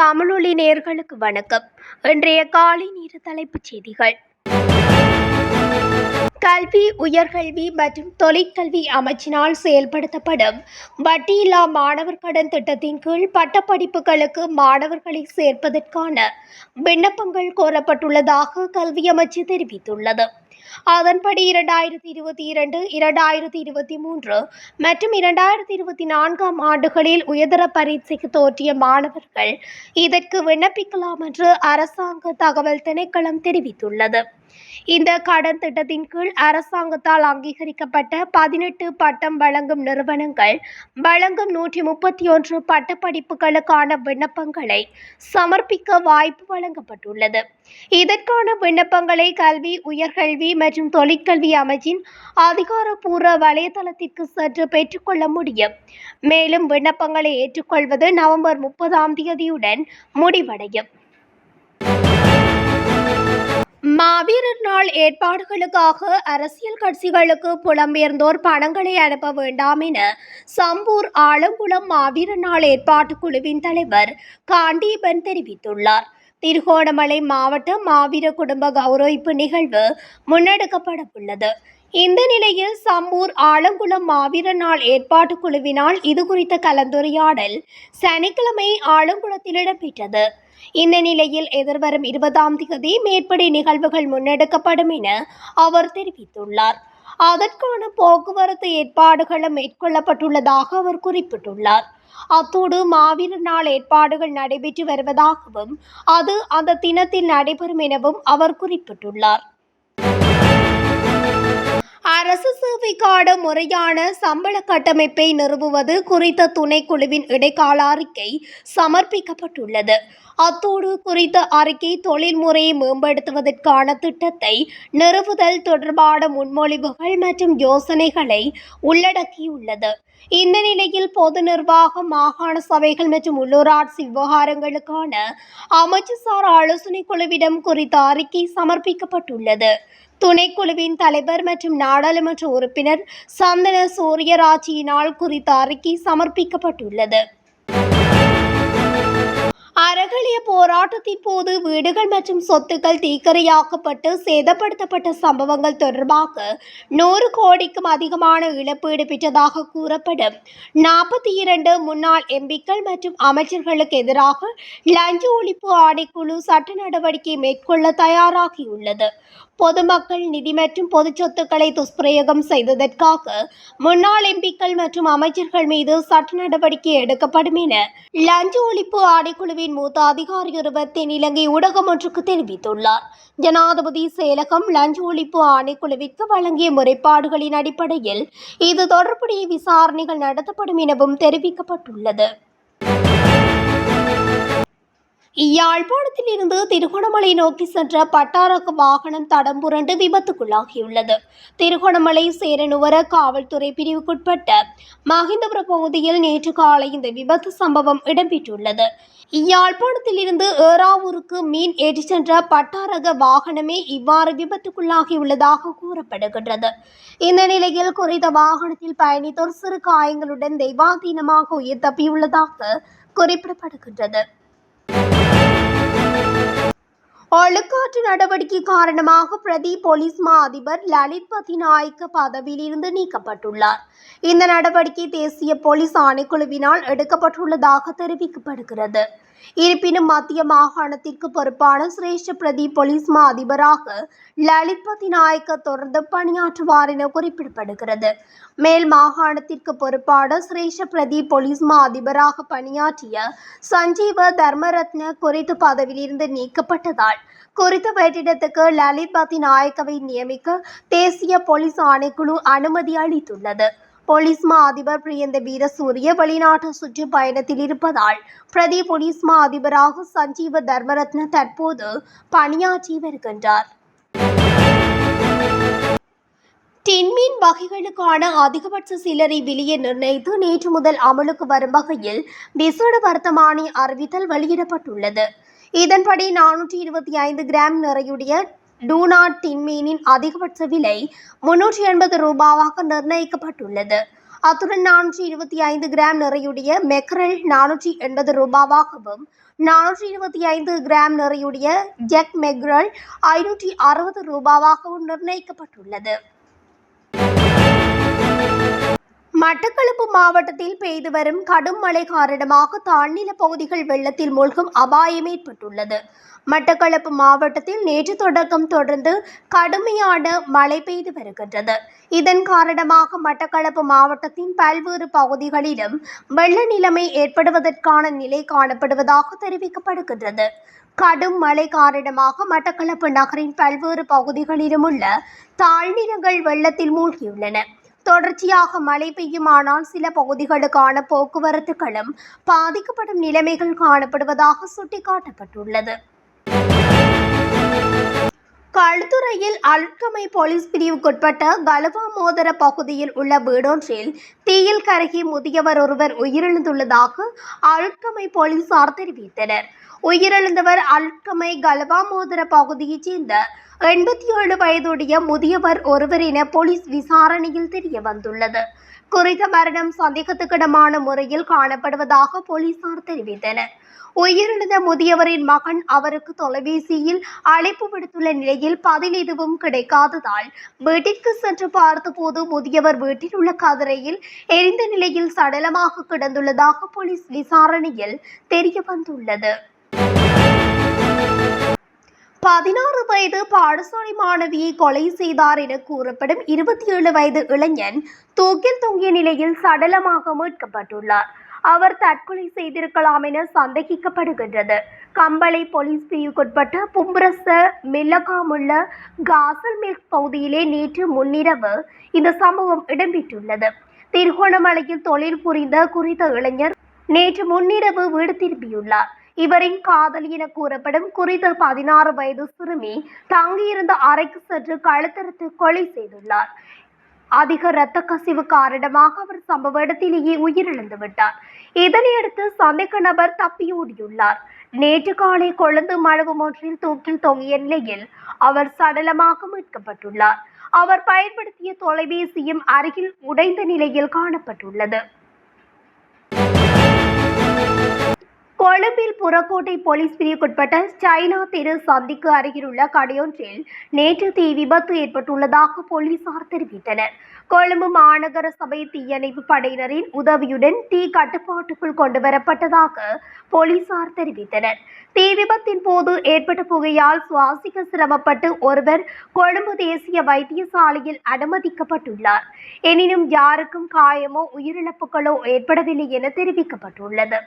தமிழொலி நேயர்களுக்கு வணக்கம். இன்றைய காலை நேர தலைப்புச் செய்திகள். கல்வி, உயர்கல்வி மற்றும் தொழிற்கல்வி அமைச்சினால் செயல்படுத்தப்படும் வட்டியில்லா மாணவர் கடன் திட்டத்தின் கீழ் பட்டப்படிப்புகளுக்கு மாணவர்களை சேர்ப்பதற்கான விண்ணப்பங்கள் கோரப்பட்டுள்ளதாக கல்வி அமைச்சு தெரிவித்துள்ளது. அதன்படி 2022, 2023 மற்றும் 2024 ஆண்டுகளில் உயர்தர பரீட்சைக்கு தோற்றிய மாணவர்கள் இதற்கு விண்ணப்பிக்கலாம் என்று அரசாங்க தகவல் திணைக்களம் தெரிவித்துள்ளது. இந்த கடன் திட்டத்தின் கீழ் அரசாங்கத்தால் அங்கீகரிக்கப்பட்ட 18 பட்டம் வழங்கும் நிறுவனங்கள் வழங்கும் 131 பட்டப்படிப்புகளுக்கான விண்ணப்பங்களை சமர்ப்பிக்க வாய்ப்பு வழங்கப்பட்டுள்ளது. இதற்கான விண்ணப்பங்களை கல்வி, உயர்கல்வி மற்றும் தொழிற்கல்வி அமைச்சின் அதிகாரப்பூர்வ வலைதளத்திற்கு சென்று பெற்றுக்கொள்ள முடியும். மேலும் விண்ணப்பங்களை ஏற்றுக்கொள்வது நவம்பர் 30 முடிவடையும். மாவீரர் நாள் ஏற்பாடுகளுக்காக அரசியல் கட்சிகளுக்கு புலம்பெயர்ந்தோர் பணங்களை அனுப்ப வேண்டாம் என சம்பூர் ஆலங்குளம் மாவீரர் நாள் ஏற்பாட்டு குழுவின் தலைவர் காண்டீபன் தெரிவித்துள்ளார். திருகோணமலை மாவட்ட மாவீர குடும்ப கௌரவிப்பு நிகழ்வு முன்னெடுக்கப்பட உள்ளது. இந்த நிலையில் சம்பூர் ஆலங்குளம் மாவீரர் நாள் ஏற்பாட்டு குழுவினால் இதுகுறித்த கலந்துரையாடல் சனிக்கிழமை ஆலங்குளத்தில் இடம்பெற்றது. இந்த நிலையில் எதிர்வரும் 20 மேற்படி நிகழ்வுகள் முன்னெடுக்கப்படும் என அவர் தெரிவித்துள்ளார். அதற்கான போக்குவரத்து ஏற்பாடுகளும் மேற்கொள்ளப்பட்டுள்ளதாக அவர் குறிப்பிட்டுள்ளார். அத்தோடு மாவீரர் நாள் ஏற்பாடுகள் நடைபெற்று வருவதாகவும் அது அந்த தினத்தில் நடைபெறும் எனவும் அவர் குறிப்பிட்டுள்ளார். அரசு சேவைக்கான முறையான சம்பள கட்டமைப்பை நிறுவுவது குறித்த துணைக்குழுவின் இடைக்கால அறிக்கை சமர்ப்பிக்கப்பட்டுள்ளது. அத்தோடு குறித்த அறிக்கை தொழில் முறையை மேம்படுத்துவதற்கான திட்டத்தை நிறுவுதல் தொடர்பான முன்மொழிவுகள் மற்றும் யோசனைகளை உள்ளடக்கியுள்ளது. இந்த நிலையில் பொது நிர்வாகம், மாகாண சபைகள் மற்றும் உள்ளூராட்சி விவகாரங்களுக்கான அமைச்சுசார் ஆலோசனை குழுவிடம் குறித்த அறிக்கை சமர்ப்பிக்கப்பட்டுள்ளது. துணைக்குழுவின் தலைவர் மற்றும் நாடாளுமன்ற உறுப்பினர் சந்தன சூரியராஜியினால் குறித்த அறிக்கை சமர்ப்பிக்கப்பட்டுள்ளது. அறகலிய போராட்டத்தின் போது வீடுகள் மற்றும் சொத்துக்கள் தீக்கிரையாக்கப்பட்டு சேதப்படுத்தப்பட்ட சம்பவங்கள் தொடர்பாக 100 கோடிக்கும் அதிகமான இழப்பீடு பெற்றதாக கூறப்படும் 42 முன்னாள் எம்பிக்கள் மற்றும் அமைச்சர்களுக்கு எதிராக லஞ்ச ஒழிப்பு ஆணைக்குழு சட்ட நடவடிக்கை மேற்கொள்ள தயாராகியுள்ளது. பொதுமக்கள் நிதி மற்றும் பொது சொத்துக்களை துஷ்பிரயோகம் செய்ததற்காக முன்னாள் எம்பிக்கள் மற்றும் அமைச்சர்கள் மீது சட்ட நடவடிக்கை எடுக்கப்படும் என லஞ்ச ஒழிப்பு ஆணைக்குழுவின் மூத்த அதிகாரி ஒருவர் தென்னிலங்கை ஊடகம் ஒன்றுக்கு தெரிவித்துள்ளார். ஜனாதிபதி செயலகம் லஞ்ச ஒழிப்பு ஆணைக்குழுவிற்கு வழங்கிய முறைப்பாடுகளின் அடிப்படையில் இது தொடர்புடைய விசாரணைகள் நடத்தப்படும் எனவும் தெரிவிக்கப்பட்டுள்ளது. யாழ்ப்பாணத்தில் இருந்து திருகோணமலை நோக்கி சென்ற பட்டாரக வாகனம் தடம் புரண்டு விபத்துக்குள்ளாகியுள்ளது. திருகோணமலை சேரனுவர காவல்துறை பிரிவுக்குட்பட்ட மகிந்தபுரம் பகுதியில் நேற்று காலை இந்த விபத்து சம்பவம் இடம்பெற்றுள்ளது. யாழ்ப்பாணத்தில் இருந்து ஏறாவூருக்கு மீன் ஏற்றிச் சென்ற பட்டாரக வாகனமே இவ்வாறு விபத்துக்குள்ளாகியுள்ளதாக கூறப்படுகின்றது. இந்த நிலையில் குறித்த வாகனத்தில் பயணித்தோர் சிறு காயங்களுடன் தெய்வாதீனமாக உயிர் தப்பியுள்ளதாக குறிப்பிடப்படுகின்றது. ஒழுக்காற்று நடவடிக்கை காரணமாக பிரதி போலீஸ் மா அதிபர் லலித் பத்திநாயக்க பதவியில் இருந்து நீக்கப்பட்டுள்ளார். இந்த நடவடிக்கை தேசிய போலீஸ் ஆணைக்குழுவினால் எடுக்கப்பட்டுள்ளதாக தெரிவிக்கப்படுகிறது. இருப்பினும் மத்திய மாகாணத்திற்கு பொறுப்பான சிரேஷ்ட பிரதி போலீஸ் மா அதிபராக லலித் பத்திநாயக்க தொடர்ந்து பணியாற்றுவார் என குறிப்பிடப்படுகிறது. மேல் மாகாணத்திற்கு பொறுப்பான சிரேஷ்ட பிரதி போலீஸ் மா அதிபராக பணியாற்றிய சஞ்சீவ தர்மரத்ன குறித்த பதவியிலிருந்து நீக்கப்பட்டதால் குறித்த வெற்றிடத்துக்கு லலித் பத்திநாயக்கவை நியமிக்க தேசிய போலீஸ் ஆணைக்குழு அனுமதி அளித்துள்ளது. போலீஸ் மா அதிபர் பிரியந்த வீரசூரிய வெளிநாட்டு சுற்றுப்பயணத்தில் இருப்பதால் பிரதி போலீஸ் மா அதிபராக சஞ்சீவ தர்மரத்ன தற்போது பணியாற்றி வருகின்றார். டின்மீன் வகைகளுக்கான அதிகபட்ச சில்லறை விலையை நிர்ணயித்து நேற்று முதல் அமலுக்கு வரும் வகையில் விசேட வர்த்தமானி அறிவித்தல் வெளியிடப்பட்டுள்ளது. இதன்படி 425 கிராம் நிறையுடைய டூனா டின்மீனின் அதிகபட்ச விலை 380 ரூபாவாக நிர்ணயிக்கப்பட்டுள்ளது. அத்துடன் 425 கிராம் நிறையுடைய மெக்ரல் 480 ரூபாவாகவும் 425 கிராம் நிறையுடைய ஜெக் மெக்ரல் ரூபாவாகவும் நிர்ணயிக்கப்பட்டுள்ளது. மட்டக்களப்பு மாவட்டத்தில் பெய்து வரும் கடும் மழை காரணமாக தாழ்நில பகுதிகள் வெள்ளத்தில் மூழ்கும் அபாயம் ஏற்பட்டுள்ளது. மட்டக்களப்பு மாவட்டத்தில் நேற்று தொடர்ந்து கடுமையான மழை பெய்து வருகின்றது. இதன் காரணமாக மட்டக்களப்பு மாவட்டத்தின் பல்வேறு பகுதிகளிலும் வெள்ள நிலைமை ஏற்படுவதற்கான நிலை காணப்படுவதாக தெரிவிக்கப்படுகின்றது. கடும் மழை காரணமாக மட்டக்களப்பு நகரின் பல்வேறு பகுதிகளிலும் உள்ள தாழ்நிலங்கள் வெள்ளத்தில் மூழ்கியுள்ளன. தொடர்ச்சியாக மழை பெய்யுமானால் சில பகுதிகளுக்கான போக்குவரத்துகளும் பாதிக்கப்படும் நிலைமைகள் காணப்படுவதாக சுட்டிக்காட்டப்பட்டுள்ளது. களுத்துறையில் அழுட்கமை போலீஸ் பிரிவுக்குட்பட்ட கலவாமோதர பகுதியில் உள்ள வீடொன்றில் தீயில் கருகி முதியவர் ஒருவர் உயிரிழந்துள்ளதாக அழுட்கமை போலீசார் தெரிவித்தனர். உயிரிழந்தவர் அழுட்கமை கலவாமோதர பகுதியைச் சேர்ந்த 87 வயதுடைய முதியவர் ஒருவர் என போலீஸ் விசாரணையில் தெரிய வந்துள்ளது. குறித்த மரணம் சந்தேகத்துக்கிடமான முறையில் காணப்படுவதாக போலீசார் தெரிவித்தனர். உயிரிழந்த முதியவரின் மகன் அவருக்கு தொலைபேசியில் அழைப்பு விடுத்துள்ள நிலையில் பதில் எதுவும் கிடைக்காததால் வீட்டிற்கு சென்று பார்த்தபோது முதியவர் வீட்டில் உள்ள கதிரையில் எரிந்த நிலையில் சடலமாக கிடந்துள்ளதாக போலீஸ் விசாரணையில் தெரிய வந்துள்ளது. 16 வயது பாடசாலை மாணவியை கொலை செய்தார் என கூறப்படும் 27 வயது இளைஞன் தூக்கில் தொங்கிய நிலையில் சடலமாக மீட்கப்பட்டுள்ளார். அவர் தற்கொலை செய்திருக்கலாம் என சந்தேகிக்கப்படுகின்றது. கம்பளை போலீஸ் பிரிவுக்குட்பட்ட பும்பரச மில்லகாமுள்ள காசல் மில்க் பகுதியிலே நேற்று முன்னிரவு இந்த சம்பவம் இடம்பெற்றுள்ளது. திருகோணமலையில் தொழில் புரிந்த குறித்த இளைஞர் நேற்று முன்னிரவு வீடு திரும்பியுள்ளார். இவரின் காதலி என கூறப்படும் குறித்த 16 வயது சிறுமி தங்கியிருந்த அறைக்கு சென்று கழுத்தறுத்து கொலை செய்துள்ளார். அதிக இரத்த கசிவு காரணமாக அவர் சம்பவ இடத்திலேயே உயிரிழந்து விட்டார். இதனையடுத்து சந்தேக நபர் தப்பியோடியுள்ளார். நேற்று காலை கொழுந்து மண்டபம் ஒன்றில் தூக்கில் தொங்கிய நிலையில் அவர் சடலமாக மீட்கப்பட்டுள்ளார். அவர் பயன்படுத்திய தொலைபேசியும் அருகில் உடைந்த நிலையில் காணப்பட்டுள்ளது. கொழும்பில் புறக்கோட்டை போலீஸ் பிரிவுக்குட்பட்ட சைனா தெரு சந்திக்கு அருகிலுள்ள கடையொன்றில் நேற்று தீ விபத்து ஏற்பட்டுள்ளதாக போலீசார் தெரிவித்தனர். கொழும்பு மாநகர சபை தீயணைப்பு படையினரின் உதவியுடன் தீ கட்டுப்பாட்டுக்குள் கொண்டுவரப்பட்டதாக போலீசார் தெரிவித்தனர். தீ விபத்தின் போது ஏற்பட்ட புகையால் சுவாசிக்க சிரமப்பட்டு ஒருவர் கொழும்பு தேசிய வைத்தியசாலையில் அனுமதிக்கப்பட்டுள்ளார். எனினும் யாருக்கும் காயமோ உயிரிழப்புகளோ ஏற்படவில்லை என தெரிவிக்கப்பட்டுள்ளது.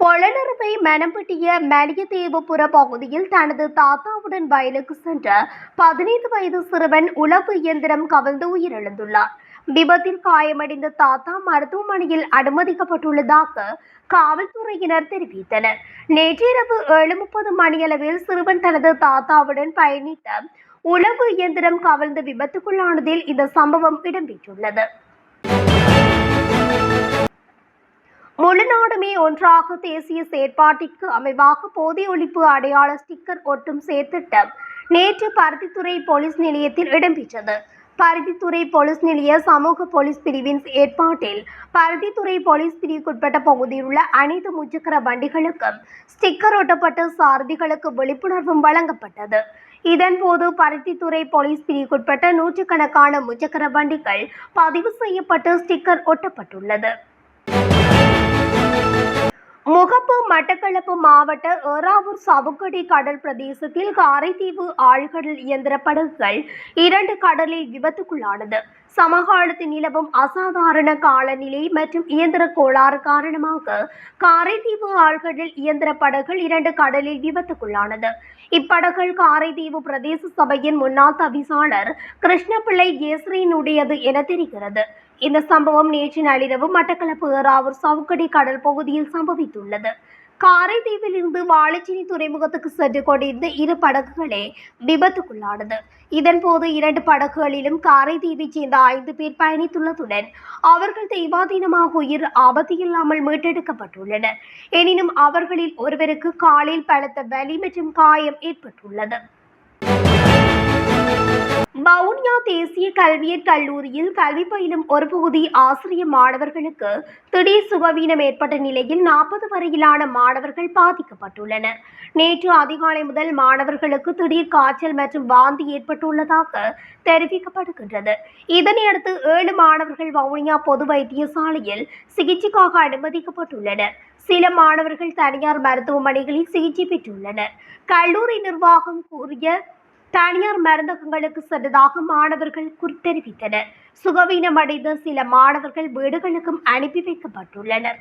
பொலனறுவை மணம்பட்டிய மலியதேவபுர பகுதியில் தனது தாத்தாவுடன் வயலுக்கு சென்ற 15 வயது சிறுவன் உழவு இயந்திரம் கவிழ்ந்து உயிரிழந்துள்ளார். விபத்தில் காயமடைந்த தாத்தா மருத்துவமனையில் அனுமதிக்கப்பட்டுள்ளதாக காவல்துறையினர் தெரிவித்தனர். நேற்றிரவு 7:30 மணியளவில் சிறுவன் தனது தாத்தாவுடன் பயணித்த உழவு இயந்திரம் கவிழ்ந்து விபத்துக்குள்ளானதில் இந்த சம்பவம் இடம்பெற்றுள்ளது. முழு நாடுமே ஒன்றாக தேசிய செயற்பாட்டிற்கு அமைவாக போதை ஒழிப்பு அடையாள ஸ்டிக்கர் ஒட்டும் செயற்திட்டம் நேற்று பருத்தித்துறை போலீஸ் நிலையத்தில் இடம்பெற்றது. பருத்தித்துறை போலீஸ் நிலைய சமூக போலீஸ் பிரிவின் ஏற்பாட்டில் பருத்தித்துறை போலீஸ் பிரிவுக்குட்பட்ட பகுதியில் உள்ள அனைத்து முச்சக்கர வண்டிகளுக்கும் ஸ்டிக்கர் ஒட்டப்பட்டு சாரதிகளுக்கு விழிப்புணர்வும் வழங்கப்பட்டது. இதன்போது பருத்தித்துறை போலீஸ் பிரிவுக்குட்பட்ட நூற்றுக்கணக்கான முச்சக்கர வண்டிகள் பதிவு செய்யப்பட்டு ஸ்டிக்கர் ஒட்டப்பட்டுள்ளது. முகப்பு மட்டக்களப்பு மாவட்ட ஏறாவூர் சவுக்கடி கடல் பிரதேசத்தில் காரைதீவு ஆழ்கடல் இயந்திர படகுகள் 2 கடலில் விபத்துக்குள்ளானது. சமகாலத்தில் நிலவும் அசாதாரண காலநிலை மற்றும் இயந்திர கோளாறு காரணமாக காரைதீவு ஆழ்கடல் இயந்திர படகுகள் 2 கடலில் விபத்துக்குள்ளானது. இப்படகுகள் காரைதீவு பிரதேச சபையின் முன்னாள் தவிசாளர் கிருஷ்ணபிள்ளை கேசரியினுடையது என தெரிகிறது. இந்த சம்பவம் நேற்று நள்ளிரவு மட்டக்களப்பு ஏறாவூர் சவுக்கடி கடல் பகுதியில் சம்பவித்துள்ளது. காரைதீவில் இருந்து வாழைச்சேரி துறைமுகத்துக்கு சென்று கொண்டிருந்த 2 படகுகளே விபத்துக்குள்ளானது. இதன்போது 2 படகுகளிலும் காரைதீவைச் சேர்ந்த 5 பேர் பயணித்துள்ளதுடன் அவர்கள் தெய்வாதீனமாக உயிர் ஆபத்தில்லாமல் மீட்டெடுக்கப்பட்டுள்ளனர். எனினும் அவர்களில் ஒருவருக்கு காலில் பலத்த வலி மற்றும் காயம் ஏற்பட்டுள்ளது. வவுனியா தேசிய கல்வியற் கல்லூரியில் கல்வி பயிலும் ஒரு பகுதி ஆசிரியர் மாணவர்களுக்கு திடீர் சுகவீனம் ஏற்பட்ட நிலையில் 40 வரையிலான மாணவர்கள் பாதிக்கப்பட்டுள்ளனர். நேற்று அதிகாலை முதல் மாணவர்களுக்கு திடீர் காய்ச்சல் மற்றும் வாந்தி ஏற்பட்டுள்ளதாக தெரிவிக்கப்படுகின்றது. இதனையடுத்து 7 மாணவர்கள் வவுனியா பொது வைத்தியசாலையில் சிகிச்சைக்காக அனுமதிக்கப்பட்டுள்ளனர். சில மாணவர்கள் தனியார் மருத்துவமனைகளில் சிகிச்சை பெற்றுள்ளனர். கல்லூரி நிர்வாகம் கூறிய தனியார் மருந்தகங்களுக்கு சென்றதாக மாணவர்கள் தெரிவித்தனர். சுகவீனமடைந்த சில மாணவர்கள் வீடுகளுக்கும் அனுப்பி வைக்கப்பட்டுள்ளனர்.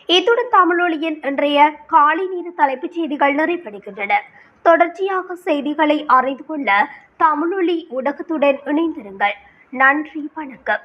இத்துடன் தமிழொலியின் இன்றைய காலை நேர தலைப்புச் செய்திகள் நிறைவடைகின்றன. தொடர்ச்சியாக செய்திகளை அறிந்து கொள்ள தமிழொலி ஊடகத்துடன் இணைந்திருங்கள். நன்றி, வணக்கம்.